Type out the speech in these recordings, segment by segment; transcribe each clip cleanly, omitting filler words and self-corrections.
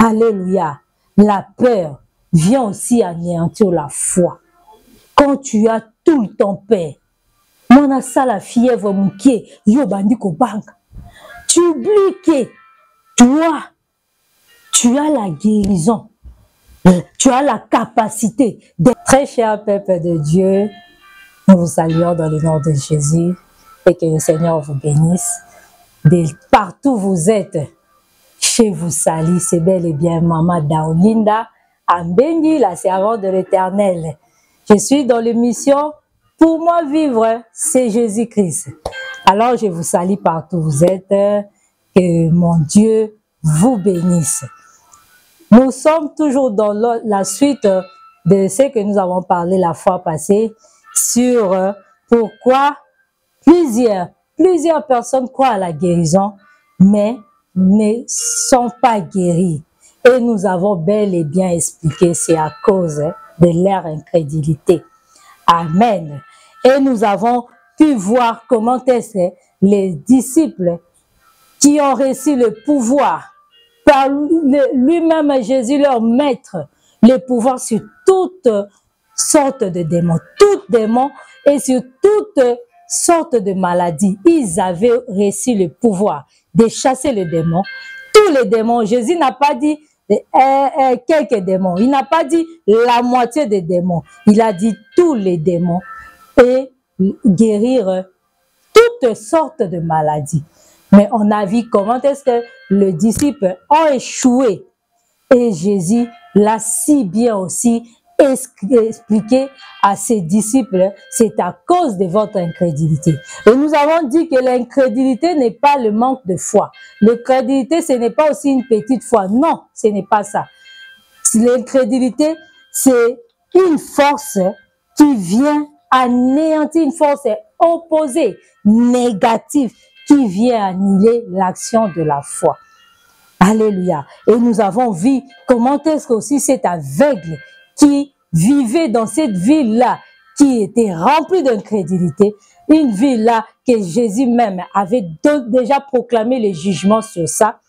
Alléluia. La peur vient aussi anéantir la foi. Quand tu as tout le temps peur, mon ça la fièvre mouké, yo bandi ko bank. Tu oublies que toi, tu as la guérison. Tu as la capacité d'être très cher peuple de Dieu. Nous vous saluons dans le nom de Jésus et que le Seigneur vous bénisse. De partout où vous êtes, chez vous salue, c'est bel et bien Maman Daolinda Ambengi, la servante de l'Éternel. Je suis dans l'émission Pour moi vivre, c'est Jésus-Christ. Alors je vous salue partout où vous êtes, que mon Dieu vous bénisse. Nous sommes toujours dans la suite de ce que nous avons parlé la fois passée sur pourquoi plusieurs personnes croient à la guérison, mais ne sont pas guéries. Et nous avons bel et bien expliqué, c'est à cause de leur incrédulité. Amen. Et nous avons pu voir comment est-ce que les disciples qui ont reçu le pouvoir, par lui-même Jésus leur maître, le pouvoir sur toutes sortes de démons, toutes démons et sur toutes sortes de maladies. Ils avaient reçu le pouvoir de chasser les démons. Tous les démons, Jésus n'a pas dit quelques démons, il n'a pas dit la moitié des démons, il a dit tous les démons et guérir toutes sortes de maladies. Mais on a vu comment est-ce que les disciples ont échoué. Et Jésus l'a si bien aussi expliqué à ses disciples, c'est à cause de votre incrédulité. Et nous avons dit que l'incrédulité n'est pas le manque de foi. L'incrédulité, ce n'est pas aussi une petite foi. Non, ce n'est pas ça. L'incrédulité, c'est une force qui vient anéantir, une force opposée, négative, qui vient annihiler l'action de la foi. Alléluia. Et nous avons vu comment est-ce que aussi cet aveugle qui vivait dans cette ville-là, qui était remplie d'incrédulité, une ville-là que Jésus même avait déjà proclamé le jugement sur ça.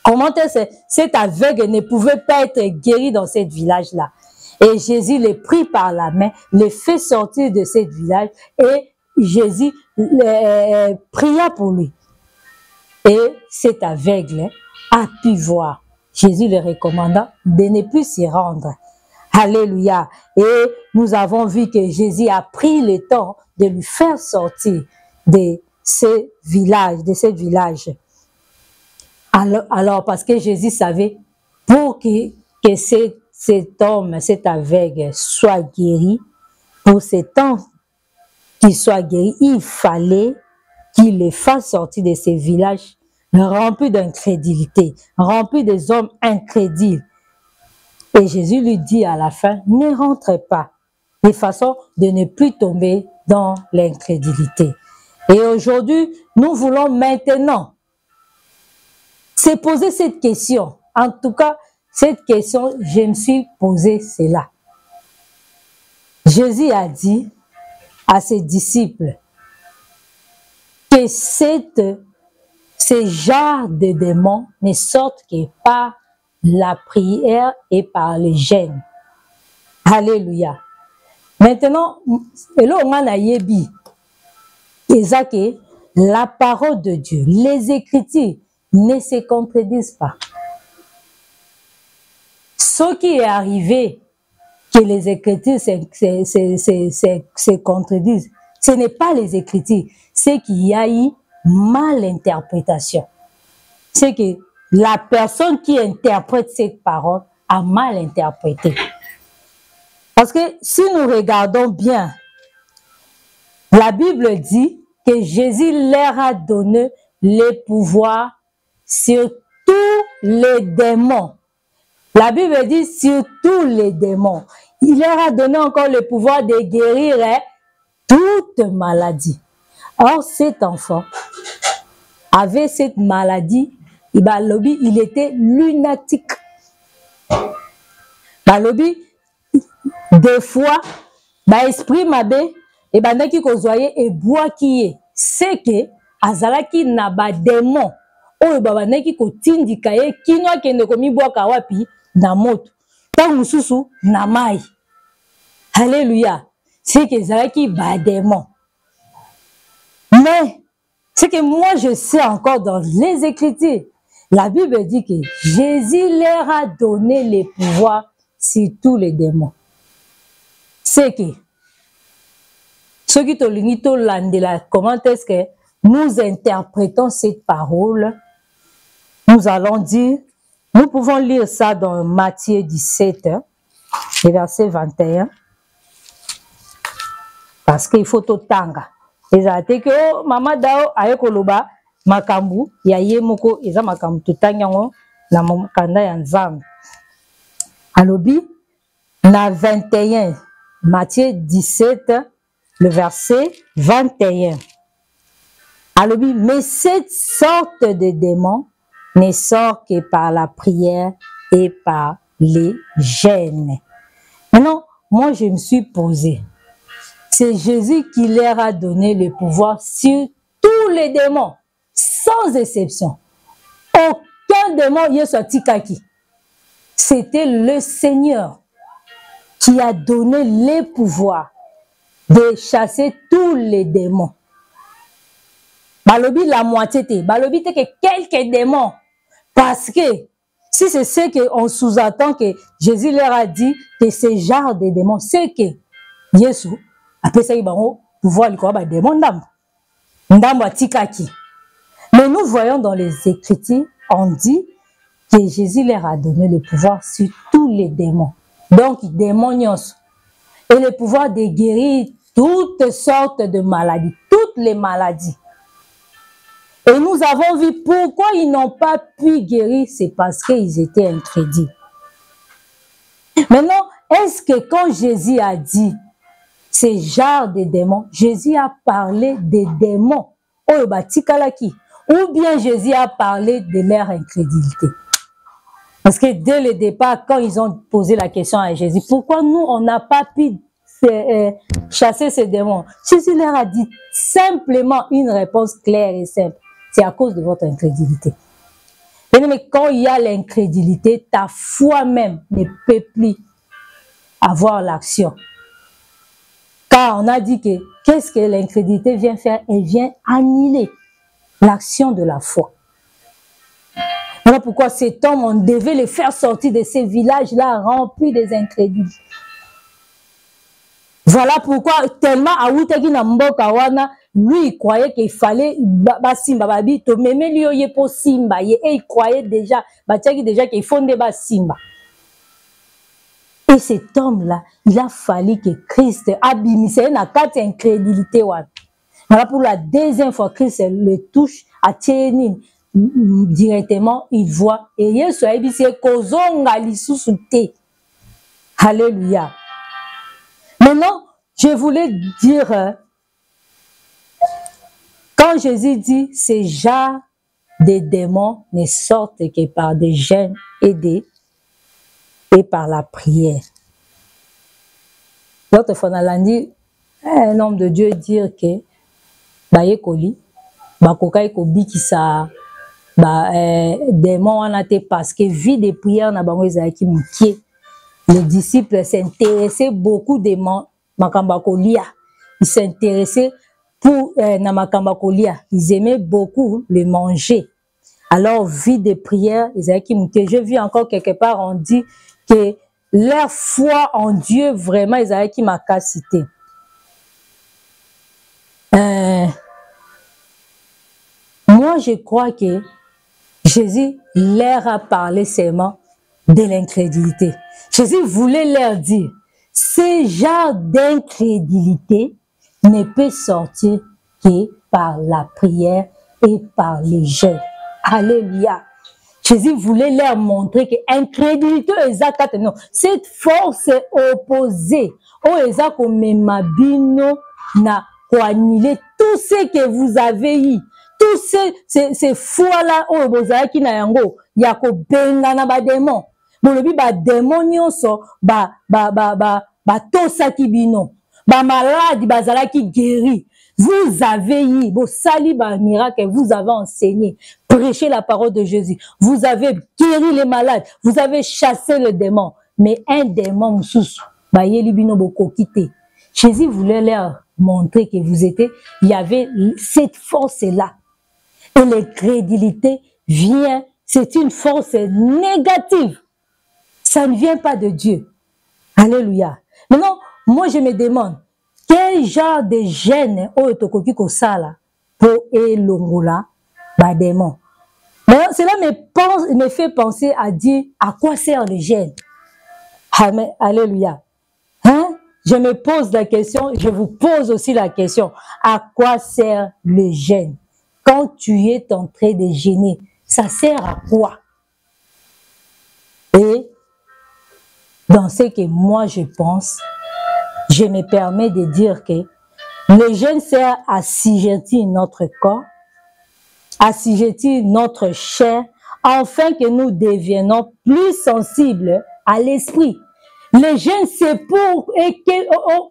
Comment est-ce que cet aveugle ne pouvait pas être guéri dans ce village-là? Et Jésus les prit par la main, les fait sortir de ce village et Jésus pria pour lui. Et cet aveugle a pu voir. Jésus le recommanda de ne plus s'y rendre. Alléluia. Et nous avons vu que Jésus a pris le temps de lui faire sortir de ce village, de ce village. Alors parce que Jésus savait, pour que cet homme, cet aveugle soit guéri, pour cet temps qu'il soit guéri, il fallait qu'il les fasse sortir de ces villages remplis d'incrédulité, remplis des hommes incrédules. Et Jésus lui dit à la fin, ne rentrez pas, de façon de ne plus tomber dans l'incrédulité. Et aujourd'hui, nous voulons maintenant se poser cette question. En tout cas, cette question, je me suis posé cela. Jésus a dit à ses disciples que ce genre de démons ne sortent que par la prière et par les jeûnes. Alléluia. Maintenant, la parole de Dieu, les Écritures ne se contredisent pas. Ce qui est arrivé, que les Écritures se contredisent, ce n'est pas les Écritures, c'est qu'il y a eu mal interprétation. C'est que la personne qui interprète cette parole a mal interprété. Parce que si nous regardons bien, la Bible dit que Jésus leur a donné le pouvoir sur tous les démons. La Bible dit sur tous les démons. Il leur a donné encore le pouvoir de guérir toute maladie. Or, cet enfant avait cette maladie, il était lunatique. Balobi, des fois, esprit mabé, et bandaki ko zoye et bois qui est, c'est que azalaki na ba démon oyo babandaki kotindika ye kino akende komibwaka wapi na moto ntango mosusu na mai. Alléluia. C'est que ezalaki badémon. Mais c'est que moi je sais encore dans les Écritures, la Bible dit que Jésus leur a donné les pouvoirs sur tous les démons. C'est que ceux qui te l'ont comment est-ce que nous interprétons cette parole? Nous allons dire, nous pouvons lire ça dans Matthieu 17, le verset 21. Parce qu'il faut tout tanga. Ezate que mama dao ayekoloba makambu ya yemoko eza makambu tutanyango na mokanda ya nzambe. Alobi na 21 Matthieu 17 le verset 21. Alobi mais cette sorte de démon ne sort que par la prière et par les jeûnes. Maintenant, moi je me suis posé. C'est Jésus qui leur a donné le pouvoir sur tous les démons, sans exception. Aucun démon n'est sorti kaki. C'était le Seigneur qui a donné le pouvoir de chasser tous les démons. Balobi la moitié, balobi te que quelques démons. Parce que si c'est ce qu'on sous-attend que Jésus leur a dit que ce genre de démons, c'est que Jésus après ça, il va pouvoir lui croire des démons. Mais nous voyons dans les Écritures, on dit que Jésus leur a donné le pouvoir sur tous les démons. Donc, démons. Et le pouvoir de guérir toutes sortes de maladies, toutes les maladies. Et nous avons vu pourquoi ils n'ont pas pu guérir, c'est parce qu'ils étaient incrédules. Maintenant, est-ce que quand Jésus a dit ces genres de démons, Jésus a parlé des démons, ou bien Jésus a parlé de leur incrédulité? Parce que dès le départ, quand ils ont posé la question à Jésus, pourquoi nous, on n'a pas pu chasser ces démons? Jésus leur a dit simplement une réponse claire et simple. C'est à cause de votre incrédulité. Mais quand il y a l'incrédulité, ta foi même ne peut plus avoir l'action. Car on a dit que qu'est-ce que l'incrédulité vient faire? Elle vient annuler l'action de la foi. Voilà pourquoi cet homme, on devait le faire sortir de ces villages-là remplis des incrédules. Voilà pourquoi tellement Aoutaki na mboka wana, lui il croyait qu'il fallait basimba babito, mais lui il po simba, et il croyait déjà, déjà qu'il fondait basimba. Et cet homme-là, il a fallu que Christ abimisse na carte incrédulité. Voilà pour la deuxième fois, Christ le touche à Tchénine. Directement, il voit. Et Yesu a dit, c'est kozonga lisusuté. Alléluia. Maintenant, je voulais dire, quand Jésus dit, ces genres de démons ne sortent que par des jeûnes et par la prière. L'autre fois, on a dit, un homme de Dieu dire que, bayekoli, bakokai kobi qui sa, démons en a été parce que vie de prière na bango ezaki mukie. Les disciples s'intéressaient beaucoup des makambakolia. Ils s'intéressaient pour na makambakolia. Ils aimaient beaucoup le manger. Alors, vie de prière, ezaki mukie. Je vis encore quelque part, on dit que leur foi en Dieu, vraiment, ezaki makasité. Moi, je crois que Jésus leur a parlé seulement de l'incrédulité. Jésus voulait leur dire, ce genre d'incrédulité ne peut sortir que par la prière et par les jeûnes. Alléluia. Jésus voulait leur montrer que l'incrédulité est non. Cette force est opposée. Oh, exact comme mabino na pour annuler tout ce que vous avez eu. Tous ces fois-là, oh, bozaki na yango, yako benga na ba démon. Bolobi ba démon nyonso, ba tosaki bino. Ba malade, bazalaki guéri. Vous avez eu, bo sali ba miracle, vous avez enseigné. prêché la parole de Jésus. Vous avez guéri les malades. Vous avez chassé le démon. Mais un démon, Jésus voulait leur montrer que vous étiez, il y avait cette force-là. Et l'incrédulité vient, c'est une force négative. Ça ne vient pas de Dieu. Alléluia. Maintenant, moi je me demande, quel genre de gène pour elongola démon. Cela me fait penser à dire à quoi sert le gène. Amen. Alléluia. Hein? Je me pose la question, je vous pose aussi la question, à quoi sert le gène? Quand tu es en train de gêner, ça sert à quoi? Et dans ce que moi je pense, je me permets de dire que le gène sert à assujettir notre corps, assujettir notre chair, afin que nous deviennons plus sensibles à l'esprit. Le gène, c'est pour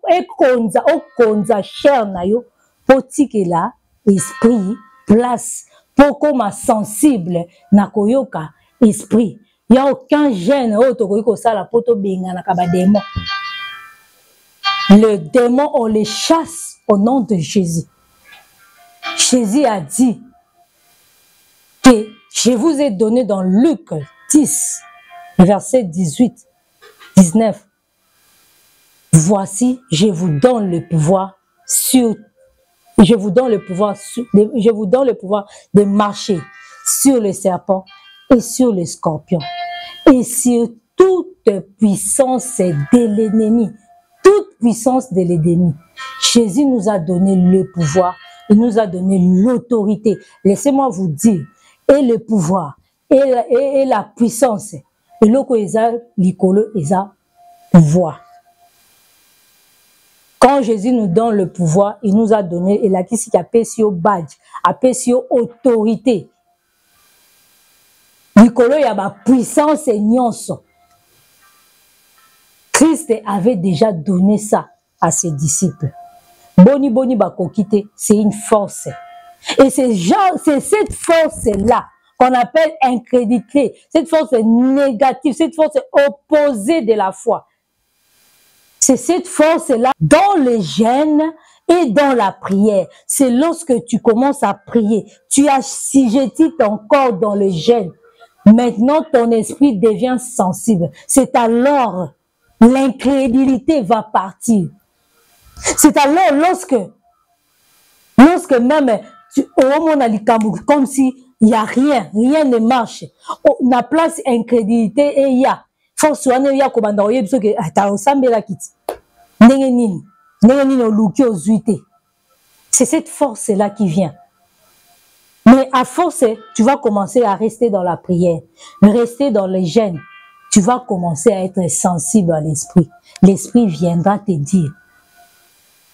ekonza chair na yo, pour que la esprit place, pour qu'on sensible na koyoka esprit. Il n'y a aucun gène démon. Le démon, on les chasse au nom de Jésus. Jésus a dit que je vous ai donné dans Luc 10, verset 18, 19. Voici, je vous donne le pouvoir de marcher sur les serpents et sur les scorpions et sur toute puissance de l'ennemi. Toute puissance de l'ennemi. Jésus nous a donné le pouvoir, il nous a donné l'autorité. Laissez-moi vous dire, et le pouvoir, et la puissance, et l'oko eza likolo eza pouvoir. Quand Jésus nous donne le pouvoir, il nous a donné, et la qui appelle sur badge, appelle sur autorité. Likolo ya ba puissance et nyonso. Christ avait déjà donné ça à ses disciples. Boni boni bakokite, c'est une force. Et c'est cette force-là qu'on appelle incrédulité, cette force négative, cette force opposée de la foi. C'est cette force-là dans le jeûne et dans la prière. C'est lorsque tu commences à prier, tu assujettis ton corps dans le jeûne. Maintenant, ton esprit devient sensible. C'est alors l'incrédulité va partir. C'est alors lorsque même comme si il n'y a rien ne marche. Na place incrédulité et il y a force il y a comme dans yebso que ta osambela kiti. Ndengenini oluki ozuite. C'est cette force là qui vient. Mais à force, tu vas commencer à rester dans la prière, rester dans les jeûnes. Tu vas commencer à être sensible à l'esprit. L'esprit viendra te dire.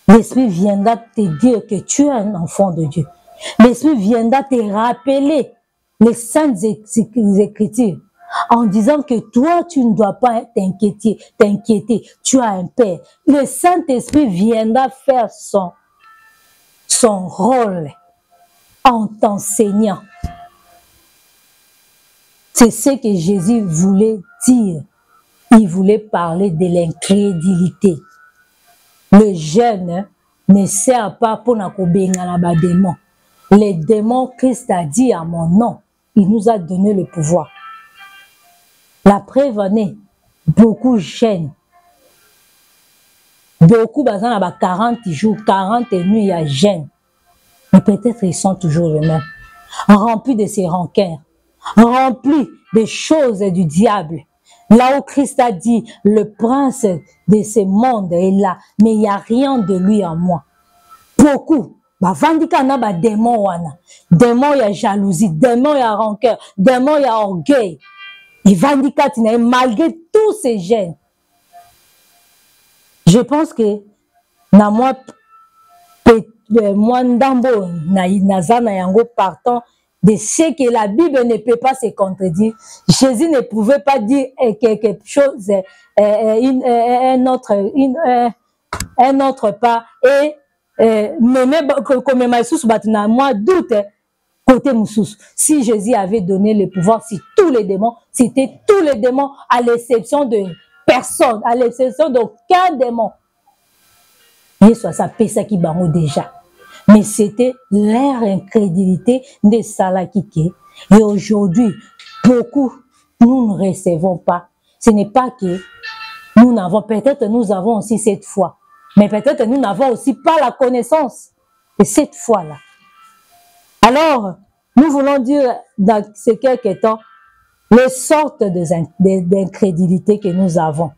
L'esprit viendra te dire que tu es un enfant de Dieu. L'esprit viendra te rappeler les saintes écritures en disant que toi, tu ne dois pas t'inquiéter. Tu as un Père. Le Saint-Esprit viendra faire son rôle en t'enseignant. C'est ce que Jésus voulait dire. Il voulait parler de l'incrédulité. Le jeûne ne sert pas pour nous benga na démon. Les démons, Christ a dit à mon nom, il nous a donné le pouvoir. La preuve en est, beaucoup jeûnent. Beaucoup, par exemple, 40 jours, 40 nuits à jeûne. Mais peut-être ils sont toujours les mêmes. Remplis de ces rancœurs, remplis des choses du diable. Là où Christ a dit, le prince de ce monde est là, mais il n'y a rien de lui en moi. Beaucoup. Vandika na ba démon wana. Démon ya jalousie, démon ya rancœur, démon ya orgueil. Et vandika tina, malgré tous ces gènes. Je pense que na moi ndambo na zana yango partant de ce que la Bible ne peut pas se contredire. Jésus ne pouvait pas dire quelque chose, un autre pas, et même comme ma sous batina moi doute Côté Moussous, si Jésus avait donné le pouvoir sur tous les démons, c'était tous les démons à l'exception de personne, à l'exception d'aucun démon. Yesu ça pesa qui bango déjà. Mais c'était leur incrédulité de Salakike. Et aujourd'hui, beaucoup, nous ne recevons pas. Ce n'est pas que nous n'avons, peut-être nous avons aussi cette foi. Mais peut-être nous n'avons aussi pas la connaissance de cette foi-là. Alors, nous voulons dire dans ces quelques temps, les sortes d'incrédulité que nous avons.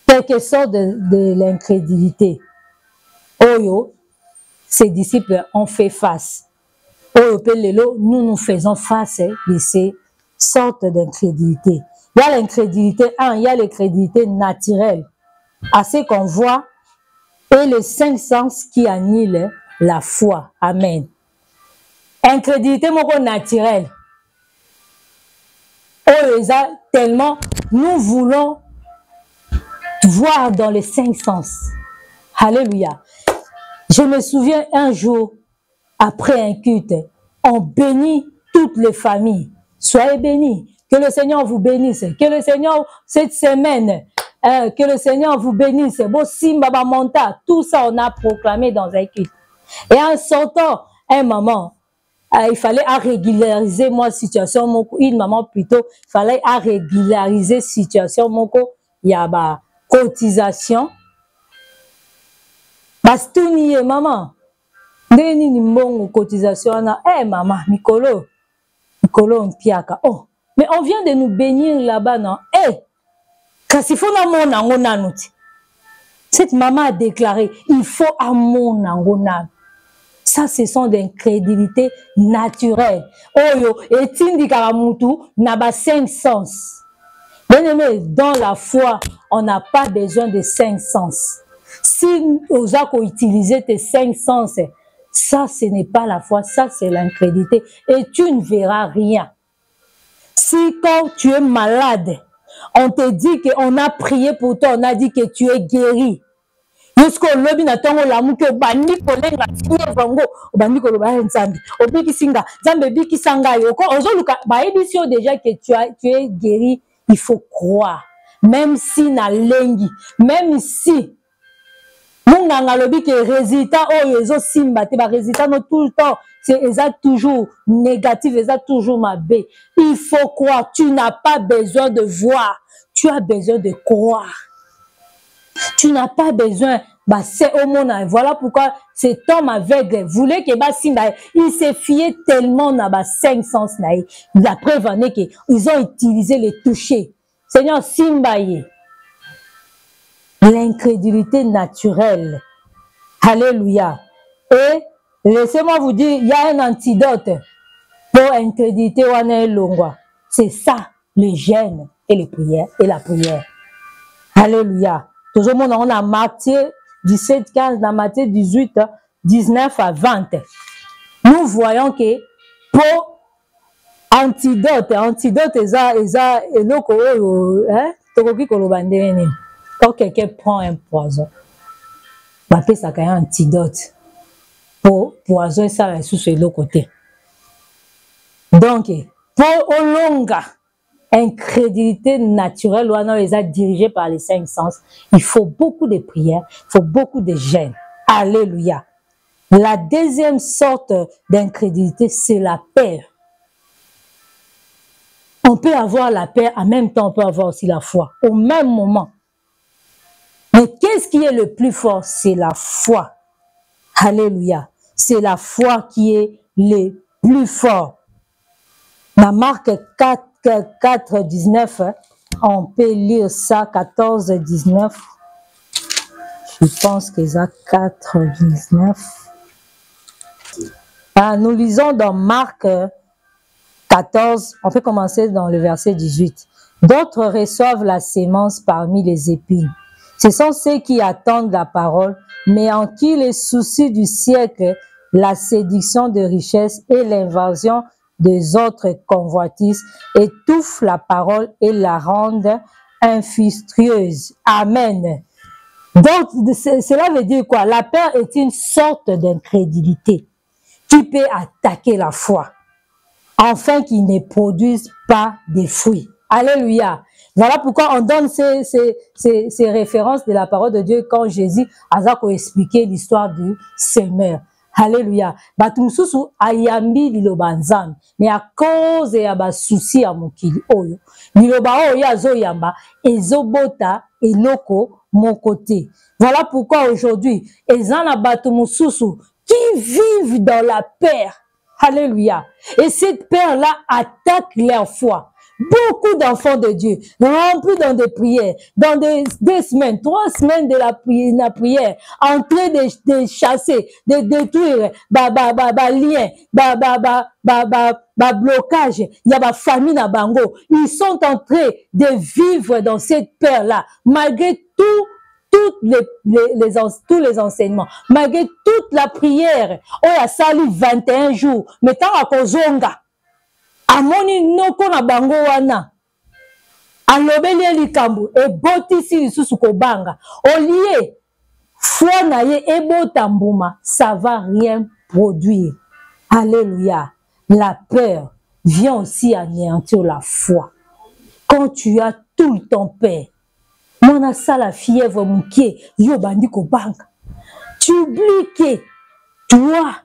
Quelque sorte de l'incrédulité. Oyo, ses disciples ont fait face. Oyo Pelelo, nous faisons face de ces sortes d'incrédulité. Il y a l'incrédulité, il y a l'incrédulité naturelle, à ce qu'on voit, et les 5 sens qui annulent la foi. Amen. Incrédulité naturelle. Oyo, tellement, nous voulons voir dans les 5 sens. Alléluia. Je me souviens un jour, après un culte, on bénit toutes les familles. Soyez bénis. Que le Seigneur vous bénisse. Que le Seigneur, cette semaine, que le Seigneur vous bénisse. Bon, Simba Monta, tout ça, on a proclamé dans un culte. Et en sortant, un moment, il fallait régulariser moi situation moko, une maman plutôt, il fallait régulariser situation moko, il y a bah cotisation. Bastouni maman, ndeni ni mbongo cotisation na, maman, Mikolo mpiaka. Oh, mais on vient de nous bénir là-bas, non? Kasi faut na mon nango nanuti. Cette maman a déclaré, il faut à mon nango nan. Ça, ce sont des incrédulités naturelles. Oyo, et tindi karamutu, n'a pas 5 sens. Bien aimé, dans la foi, on n'a pas besoin de 5 sens. Si nous avons utilisé tes 5 sens, ça, ce n'est pas la foi, ça, c'est l'incrédulité. Et tu ne verras rien. Si quand tu es malade, on te dit qu'on a prié pour toi, on a dit que tu es guéri. Jusqu'au lobby na tongo la muke bandi kolenga tiye vango bandi ko loba nzambi obiki singa nzambe biki sanga yoko ozoluka ba ebisio déjà que tu es guéri, il faut croire même si na lengi, même si munganga lobi que résultat oyo ezo simba te ba résultat no tout le temps c'est exact toujours négatif, exact toujours mabe. Il faut croire, tu n'as pas besoin de voir, tu as besoin de croire. Tu n'as pas besoin, bah c'est au monde. Voilà pourquoi cet homme aveugle voulait que bah Simba, il s'est fié tellement dans bah 5 sens naï. La preuve en est qu'ils ont utilisé les toucher. Seigneur Simba, l'incrédulité naturelle. Alléluia. Et laissez-moi vous dire, il y a un antidote pour l'incrédulité longwa. C'est ça, le jeûne et les prières et la prière. Alléluia. Toujours on a Matthieu 17, 15, dans Matthieu 18, 19 à 20. Nous voyons que pour antidote quand quelqu'un prend un poison, ça a un antidote pour poison ça sous l'autre côté. Donc, pour Olonga, incrédulité naturelle, ou les a dirigés par les 5 sens. Il faut beaucoup de prières, il faut beaucoup de jeûne. Alléluia. La deuxième sorte d'incrédulité, c'est la peur. On peut avoir la peur, en même temps, on peut avoir aussi la foi, au même moment. Mais qu'est-ce qui est le plus fort? C'est la foi. Alléluia. C'est la foi qui est le plus fort. Dans Marc 4, 19, on peut lire ça, 14, 19. Je pense que c'est 4, 19. Nous lisons dans Marc 14, on peut commencer dans le verset 18. D'autres reçoivent la sémence parmi les épines. Ce sont ceux qui attendent la parole, mais en qui les soucis du siècle, la séduction de richesses et l'invasion des autres convoitises étouffent la parole et la rendent infructueuse. Amen. Donc, cela veut dire quoi? La peur est une sorte d'incrédulité qui peut attaquer la foi, afin qu'il ne produise pas des fruits. Alléluia. Voilà pourquoi on donne ces références de la parole de Dieu quand Jésus a expliqué l'histoire du semeur. Alléluia. Batumsusu ayambi liloba nzambe, mais à cause ya ba souci ya mokili oyo, liloba oyo azo yamba ezobota eloko mon côté. Voilà pourquoi aujourd'hui, ezana batumususu qui vivent dans la peur. Alléluia. Et cette peur-là attaque leur foi. Beaucoup d'enfants de Dieu, remplis dans des prières, dans des semaines, 3 semaines de la prière, en train de chasser, de détruire, lien, blocage, il y a ma famille na bango. Ils sont en train de vivre dans cette peur-là, malgré tous les enseignements, malgré toute la prière. Oh, il y a sali 21 jours, mais tant à kozonga. Amoni noko na bango wana alobeli likambo e botisi lisusu kobanga olie foi na ye ebota mbuma, ça va rien produire. Alléluia. La peur vient aussi anéantir la foi. Quand tu as tout le temps peur, mona sala fièvre mukie yo bandi kobanga, tu oublies que toi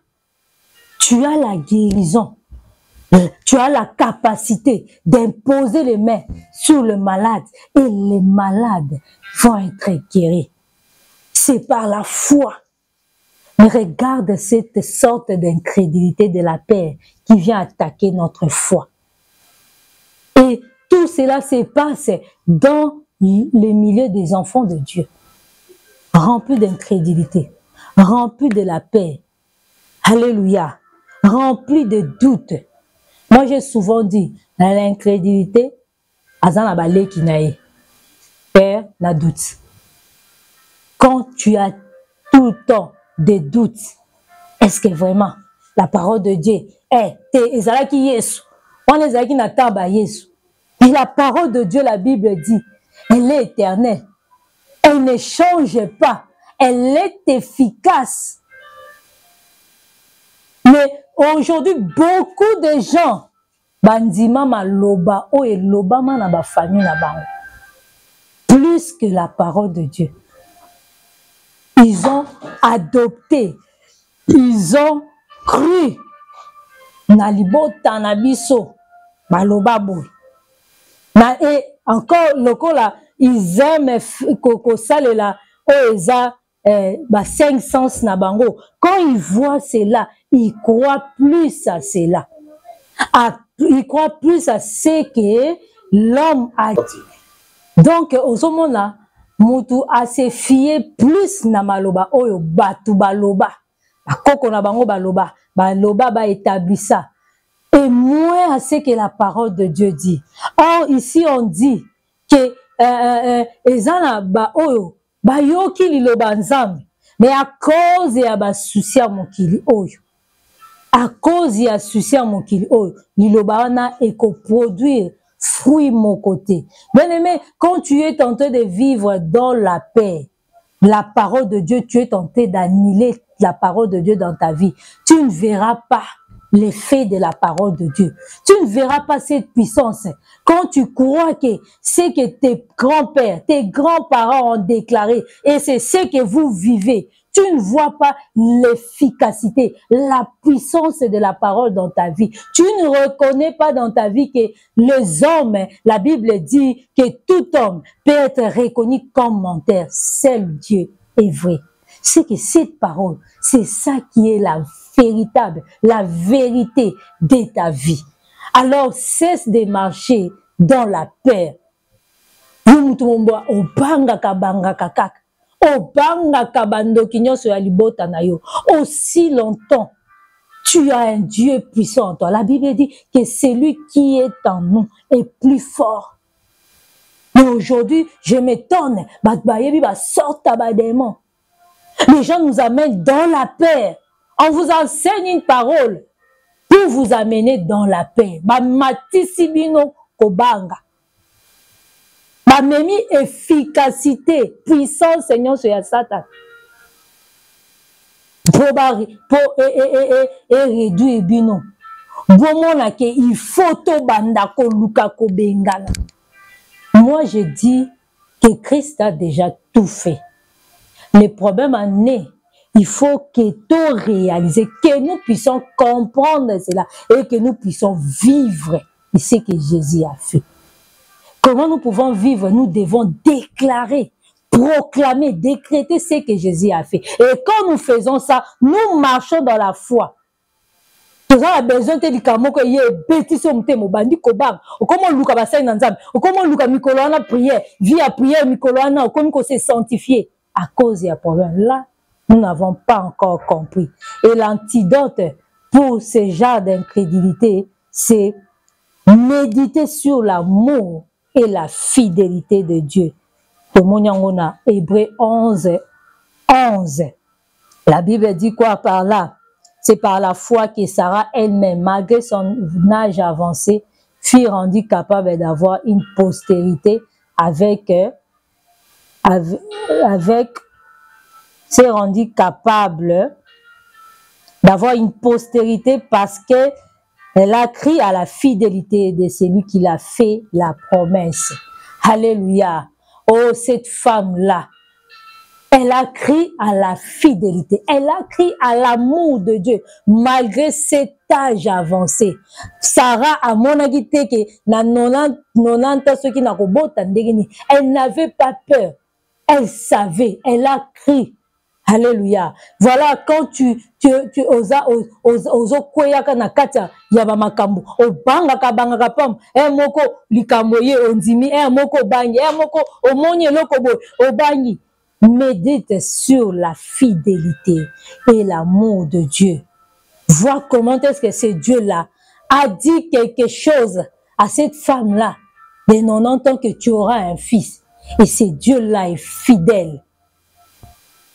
tu as la guérison. Tu as la capacité d'imposer les mains sur le malade et les malades vont être guéris. C'est par la foi. Mais regarde cette sorte d'incrédulité de la peur qui vient attaquer notre foi. Et tout cela se passe dans le milieu des enfants de Dieu, remplis d'incrédulité, remplis de la peur. Alléluia. Remplis de doutes. Moi, j'ai souvent dit, l'incrédulité, azana balé kinae, peur, na doute. Quand tu as tout le temps des doutes, est-ce que vraiment la parole de Dieu est ezalaki Yesu, on ezalaki na tamba Yesu. Mais la parole de Dieu, la Bible dit, elle est éternelle, elle ne change pas, elle est efficace. Mais aujourd'hui, beaucoup de gens, bandima maloba o et loba na ba famille na bango, plus que la parole de Dieu. Ils ont adopté, ils ont cru na libota na biso maloba boy. Na et encore lokola ils aiment koko salela o eza ba 5 sens na bango. Quand ils voient cela, ils croient plus à cela. Ils croient plus à ce que l'homme a. Donc, au moment-là, mutu a se fié plus na maloba oyo batu baloba. Bakoko na bango baloba, baloba ba établissa. Et moins à ce que la parole de Dieu dit. Or, ici, on dit que ezana ba oyo ba yoki liloba nzambe. Mais à cause ya ba souci à mokili oyo. À cause ya souci à mokili oyo, liloba wana eko produire fruit mon côté. Bien aimé, quand tu es tenté de vivre dans la paix, la parole de Dieu, tu es tenté d'annuler la parole de Dieu dans ta vie, tu ne verras pas l'effet de la parole de Dieu. Tu ne verras pas cette puissance. Quand tu crois que c'est que tes grands-pères, tes grands-parents ont déclaré, et c'est ce que vous vivez, tu ne vois pas l'efficacité, la puissance de la parole dans ta vie. Tu ne reconnais pas dans ta vie que les hommes, la Bible dit que tout homme peut être reconnu comme menteur. Seul Dieu est vrai. C'est que cette parole, c'est ça qui est la véritable, la vérité de ta vie. Alors cesse de marcher dans la peur. Aussi longtemps, tu as un Dieu puissant en toi. La Bible dit que celui qui est en nous est plus fort. Mais aujourd'hui, je m'étonne, les gens nous amènent dans la paix. On vous enseigne une parole pour vous amener dans la paix. Memi efficacité, puissance, Seigneur, sur Satan. réduire bino. Il faut to banda ko luka ko bengana. Moi, je dis que Christ a déjà tout fait. Le problème en est, il faut que tout réaliser, que nous puissions comprendre cela et que nous puissions vivre ce que Jésus a fait. Comment nous pouvons vivre? Nous devons déclarer, proclamer, décréter ce que Jésus a fait. Et quand nous faisons ça, nous marchons dans la foi. Nous avons besoin de dire que y a bêtise au thème, bandi kobam. Comment Luka va s'en ensemble? Comment Luka Mikoloana prière, via prière Mikoloana, comment s'est sanctifié à cause du problème là, nous n'avons pas encore compris. Et l'antidote pour ce genre d'incrédulité, c'est méditer sur l'amour et la fidélité de Dieu. Hébreux 11, 11. La Bible dit quoi par là? C'est par la foi que Sarah elle-même, malgré son âge avancé, fut rendue capable d'avoir une postérité s'est rendue capable d'avoir une postérité parce qu'elle a cru à la fidélité de celui qui l'a fait la promesse. Alléluia. Oh, cette femme-là, elle a cru à la fidélité, elle a cru à l'amour de Dieu, malgré cet âge avancé. Sarah a monagité que na 90 ceux qui n'a pas elle n'avait pas peur, elle savait, elle a cru. Alléluia. Voilà, quand tu osa kweyaka na katia yaba makambo obanga kabanga pam moko likambo ye ondimi moko bangi moko omonye loko boy obangi. Médite sur la fidélité et l'amour de Dieu. Vois comment est-ce que ce Dieu-là a dit quelque chose à cette femme-là de 90 ans que tu auras un fils. Et ce Dieu-là est fidèle.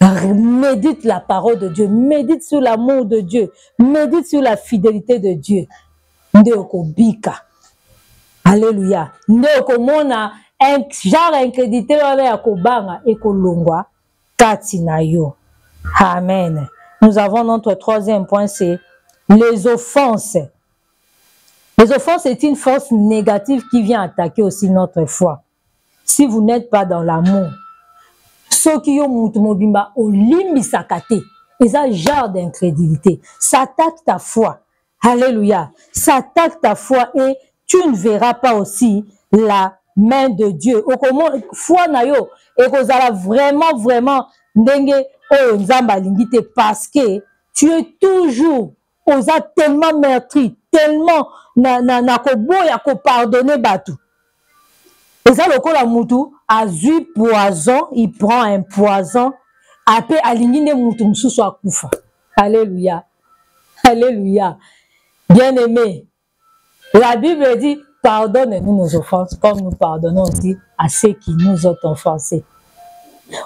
Médite la parole de Dieu, médite sur l'amour de Dieu, médite sur la fidélité de Dieu. Ndeoko bika. Alléluia. Ndeoko mona un genre incrédité à kobanga et kolongwa katinayo. Amen. Nous avons notre troisième point, c'est les offenses. Les offenses est une force négative qui vient attaquer aussi notre foi. Si vous n'êtes pas dans l'amour, ceux qui ont moutumobimba au limbi sakate, et ça genre d'incrédulité, ça attaque ta foi. Alléluia. Ça attaque ta foi et tu ne verras pas aussi la main de Dieu. Au comment foi na yo et kozala vraiment ndenge o nzamba lingite parce que tu es toujours osa tellement meurtri, tellement na koboya ko pardonner batu. Et ça le kola mutu azui poison, il prend un poison après alingine mutu mususu akufa. Alléluia. Alléluia. Bien-aimé, la Bible dit pardonne-nous nos offenses comme nous pardonnons aussi à ceux qui nous ont offensés.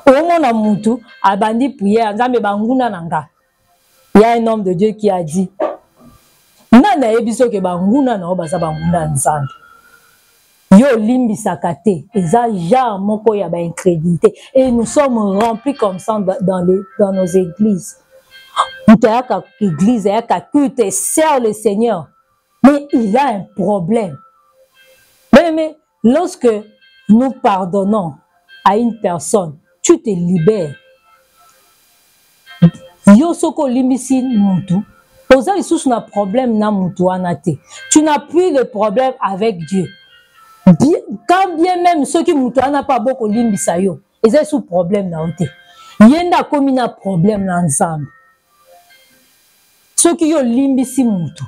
Au moment où mutu abandi prière, nzambe banguna nanga. Il y a un homme de Dieu qui a dit nana ebiso ke banguna na obaza banguna nzambe. Yo limbi sakate, eza genre moko ya ba incrédulité et nous sommes remplis comme ça dans nos églises. Mutayaka église yaka culte sert le Seigneur. Mais il a un problème. Mais lorsque nous pardonnons à une personne, tu te libères. Yo soko limisi muntu. Oza isusu na problème na muntu anate. Tu n'as plus de problème avec Dieu. Quand bien même ceux qui muntu ana pas beaucoup limbisa yo, ils ont sous problème na ote. Yenda komi na problème na ensemble. Ceux qui ont limbisi muntu.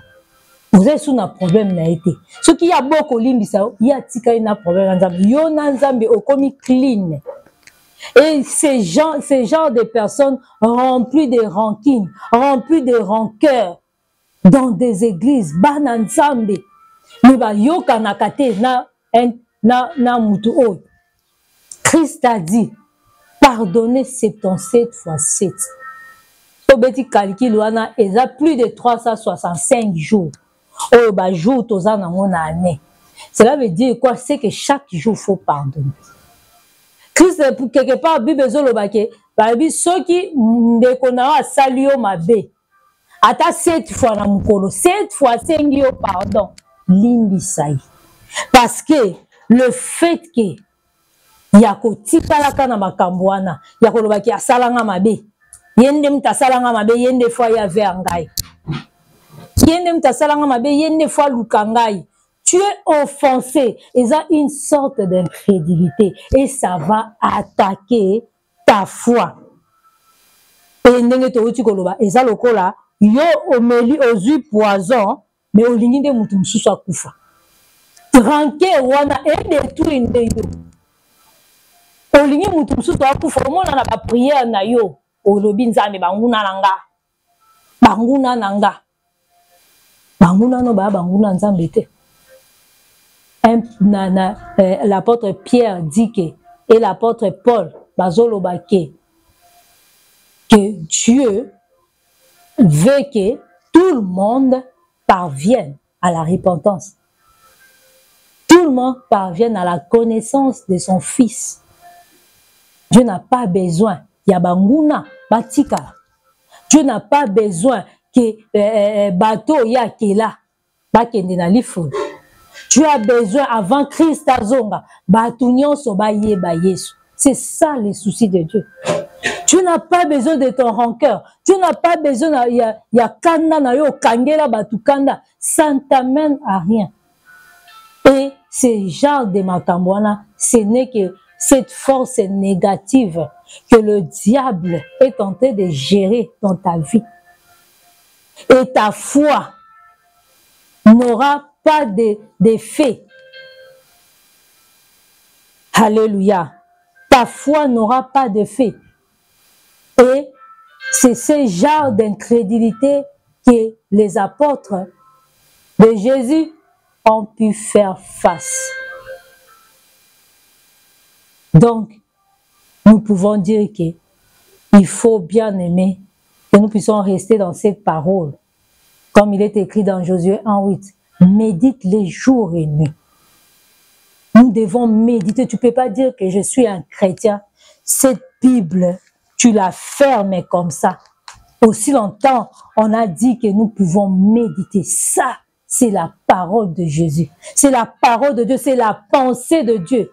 Vous avez sous un problème n'a été. Ce qui a beaucoup limbisa, il y a tika na problème nzambe. Yo na nzambe okomi clean. Et ces gens de personnes remplis de rancune, remplis de rancœur dans des églises, bana nzambe. Mais ba yo kanakate na mutu o. Christ a dit pardonnez 77 fois 7. Tobeti calcul wana eza plus de 365 jours. Oh, bah, jour, tozana mon année. Cela veut dire quoi? C'est que chaque jour, il faut pardonner. Christ, pour quelque part, Bible zolobake, babi soki ndeko na asali yo mabe. Ata 7 fois na mukolo, 7 fois sengi yo pardon, limbisa ye. Parce que le fait que yako tikalaka na makambo wana, yako lobaki asalanga mabe. Yende mtasalanga mabe, yende fois ya vers ngai. Yende mtasalanga mabe, yende fois lukangai. Tu es offensé. Et ça une sorte d'incrédulité. Et ça va attaquer ta foi. Et ndenge to uti koloba, et ça lokola, yo omeli ozu poison, mais olingi de mutu mususu akufa. Tranqué wana et détruit ndeyo. Olingi mutu mususu akufa, omona na ba prière na yo, olobi nzambe banguna nanga. Banguna nanga. Banguna no ba banguna nzambe te. L'apôtre Pierre dit que, et l'apôtre Paul, que Dieu veut que tout le monde parvienne à la repentance. Tout le monde parvienne à la connaissance de son Fils. Dieu n'a pas besoin, Yabanguna, Batika. Dieu n'a pas besoin que bateau ya kela, bakende na liful. Tu as besoin avant Christ azonga, batunyon so baye ba Yesu. C'est ça le souci de Dieu. Tu n'as pas besoin de ton rancœur. Tu n'as pas besoin ya kanda na yo kangela batukanda. Ça ne t'amène à rien. Et ce genre de makambwana, ce n'est que cette force négative que le diable est tenté de gérer dans ta vie. Et ta foi n'aura pas d'effet. Alléluia. Ta foi n'aura pas d'effet. Et c'est ce genre d'incrédulité que les apôtres de Jésus ont pu faire face. Donc, nous pouvons dire qu'il faut bien aimer que nous puissions rester dans cette parole. Comme il est écrit dans Josué 1:8. Médite les jours et nuits. Nous devons méditer. Tu ne peux pas dire que je suis un chrétien. Cette Bible, tu la fermes comme ça. Aussi longtemps, on a dit que nous pouvons méditer. Ça, c'est la parole de Jésus. C'est la parole de Dieu. C'est la pensée de Dieu.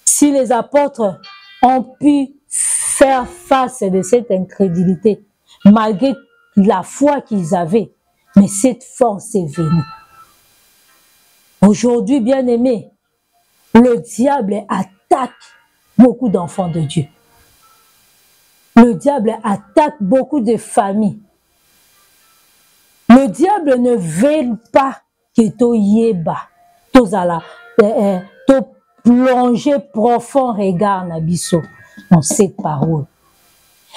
Si les apôtres ont pu faire face de cette incrédulité, malgré la foi qu'ils avaient, mais cette force est venue. Aujourd'hui, bien-aimés, le diable attaque beaucoup d'enfants de Dieu. Le diable attaque beaucoup de familles. Le diable ne veut pas que tu yeba, tu plonger profond regard nabiso dans cette parole.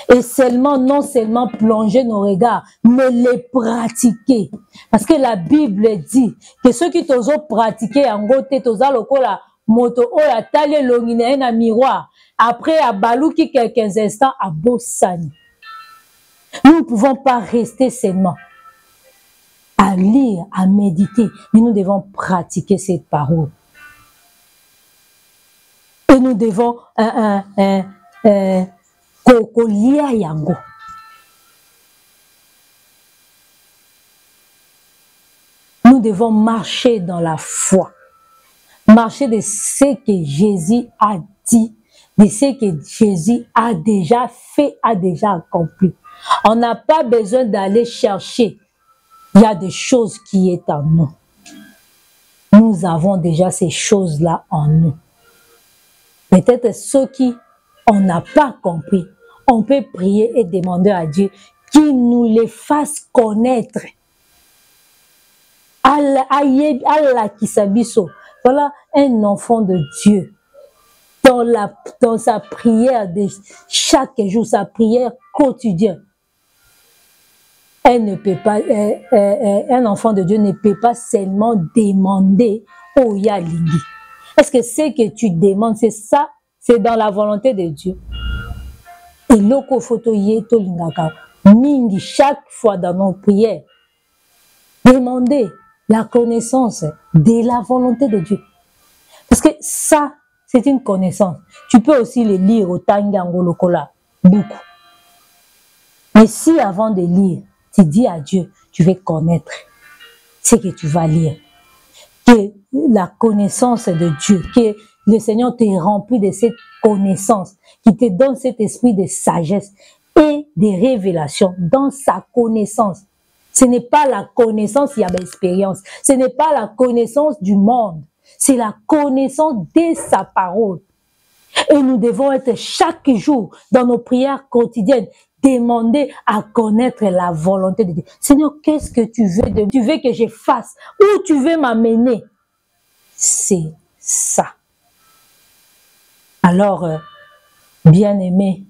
Et seulement, non seulement plonger nos regards, mais les pratiquer. Parce que la Bible dit que ceux qui t'osent pratiquer en gote, t'osent lokola moto oya tali longine na miroir. Après, à balouki quelques instants, à Bossani. Nous ne pouvons pas rester seulement à lire, à méditer, mais nous devons pratiquer cette parole. Et nous devons nous devons marcher dans la foi, marcher de ce que Jésus a dit, de ce que Jésus a déjà fait, a déjà accompli. On n'a pas besoin d'aller chercher. Il y a des choses qui sont en nous. Nous avons déjà ces choses-là en nous. Peut-être ceux qui on n'a pas compris, on peut prier et demander à Dieu qu'il nous les fasse connaître. Allah Kisabiso, voilà un enfant de Dieu. Dans sa prière de chaque jour, sa prière quotidienne, elle ne peut pas, un enfant de Dieu ne peut pas seulement demander au Yalingi. Est-ce que ce que tu demandes, c'est ça? C'est dans la volonté de Dieu. Et loko photo yeto lingaka mingi chaque fois dans nos prières. Demandez la connaissance de la volonté de Dieu. Parce que ça, c'est une connaissance. Tu peux aussi le lire au Tangango Lokola, beaucoup. Mais si avant de lire, tu dis à Dieu, tu veux connaître ce que tu vas lire, que la connaissance de Dieu, que le Seigneur te remplit de cette connaissance, qui te donne cet esprit de sagesse et de révélation dans sa connaissance. Ce n'est pas la connaissance, il y a l'expérience. Ce n'est pas la connaissance du monde. C'est la connaissance de sa parole. Et nous devons être chaque jour dans nos prières quotidiennes, demander à connaître la volonté de Dieu. Seigneur, qu'est-ce que tu veux de moi? Tu veux que je fasse? Où tu veux m'amener? C'est ça. Alors, bien-aimés,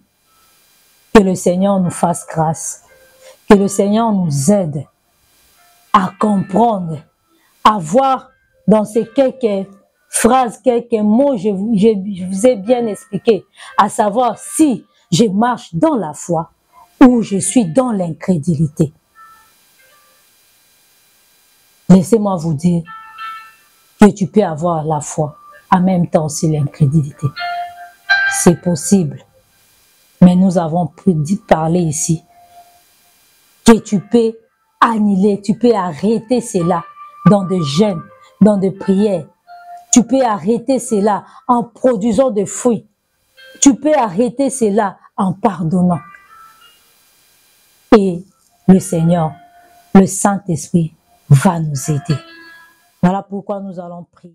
que le Seigneur nous fasse grâce. Que le Seigneur nous aide à comprendre, à voir dans ces quelques phrases, quelques mots, je vous ai bien expliqué, à savoir si je marche dans la foi ou je suis dans l'incrédulité. Laissez-moi vous dire que tu peux avoir la foi, en même temps aussi l'incrédulité. C'est possible. Mais nous avons parlé ici que tu peux annuler, tu peux arrêter cela dans des jeûnes, dans des prières. Tu peux arrêter cela en produisant des fruits. Tu peux arrêter cela en pardonnant. Et le Seigneur, le Saint-Esprit, va nous aider. Voilà pourquoi nous allons prier.